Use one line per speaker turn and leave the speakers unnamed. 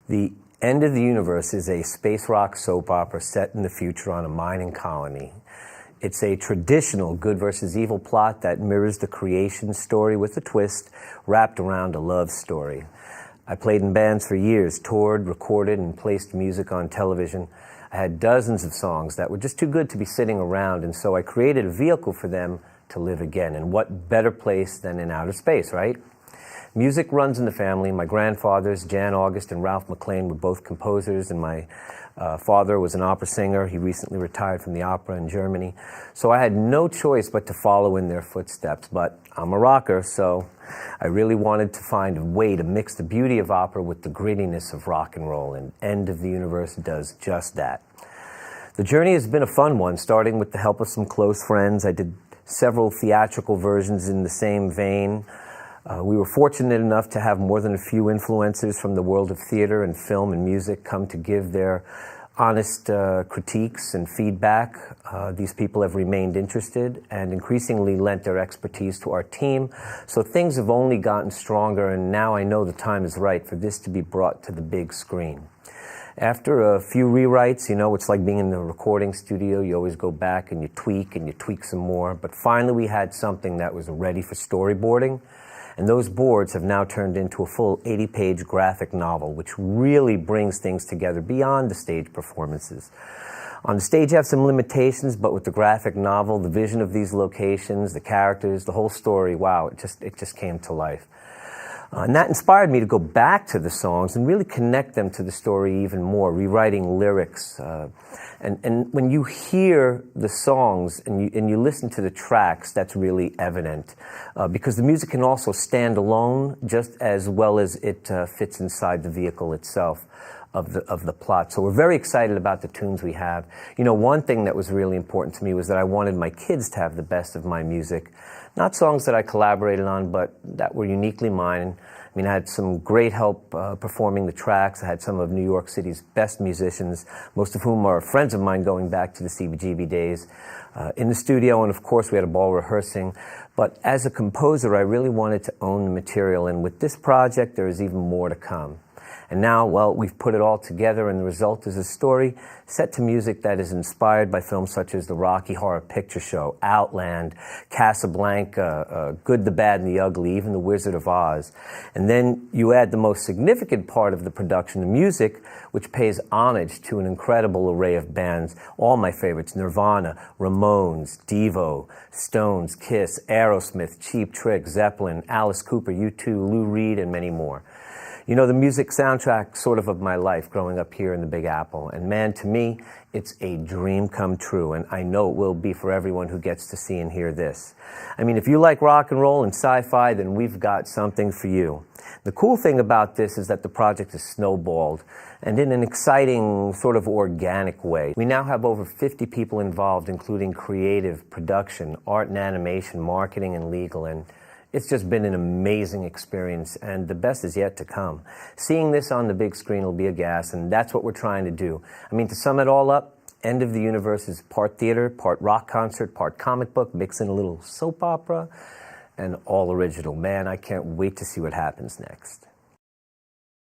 The End of the Universe is a space rock soap opera set in the future on a mining colony. It's a traditional good versus evil plot that mirrors the creation story with a twist wrapped around a love story. I played in bands for years, toured, recorded, and placed music on television. I had dozens of songs that were just too good to be sitting around, and so I created a vehicle for them to live again. And what better place than in outer space, right? Music runs in the family. My grandfathers, Jan August and Ralph McLean, were both composers, and my father was an opera singer. He recently retired from the opera in Germany. So I had no choice but to follow in their footsteps. But I'm a rocker, so I really wanted to find a way to mix the beauty of opera with the grittiness of rock and roll, and End of the Universe does just that. The journey has been a fun one, starting with the help of some close friends. I did several theatrical versions in the same vein. We were fortunate enough to have more than a few influencers from the world of theater and film and music come to give their honest critiques and feedback. These people have remained interested and increasingly lent their expertise to our team. So things have only gotten stronger, and now I know the time is right for this to be brought to the big screen. After a few rewrites, it's like being in the recording studio. You always go back and you tweak some more. But finally we had something that was ready for storyboarding. And those boards have now turned into a full 80-page graphic novel, which really brings things together beyond the stage performances. On the stage, you have some limitations, but with the graphic novel, the vision of these locations, the characters, the whole story, wow, it just came to life. And that inspired me to go back to the songs and really connect them to the story even more, rewriting lyrics. And when you hear the songs and you listen to the tracks, that's really evident. Because the music can also stand alone just as well as it fits inside the vehicle itself of the plot. So we're very excited about the tunes we have. One thing that was really important to me was that I wanted my kids to have the best of my music. Not songs that I collaborated on, but that were uniquely mine. I had some great help performing the tracks. I had some of New York City's best musicians, most of whom are friends of mine going back to the CBGB days, in the studio, and of course we had a ball rehearsing. But as a composer, I really wanted to own the material, and with this project, there is even more to come. And now, well, we've put it all together, and the result is a story set to music that is inspired by films such as the Rocky Horror Picture Show, Outland, Casablanca, Good, the Bad, and the Ugly, even The Wizard of Oz. And then you add the most significant part of the production, the music, which pays homage to an incredible array of bands, all my favorites: Nirvana, Ramones, Devo, Stones, Kiss, Aerosmith, Cheap Trick, Zeppelin, Alice Cooper, U2, Lou Reed, and many more. The music soundtrack sort of my life growing up here in the Big Apple. And man, to me, it's a dream come true. And I know it will be for everyone who gets to see and hear this. If you like rock and roll and sci-fi, then we've got something for you. The cool thing about this is that the project is snowballed, and in an exciting, sort of organic way. We now have over 50 people involved, including creative, production, art and animation, marketing, and legal. And it's just been an amazing experience, and the best is yet to come. Seeing this on the big screen will be a gas, and that's what we're trying to do. To sum it all up, End of the Universe is part theater, part rock concert, part comic book, mix in a little soap opera, and all original. Man, I can't wait to see what happens next.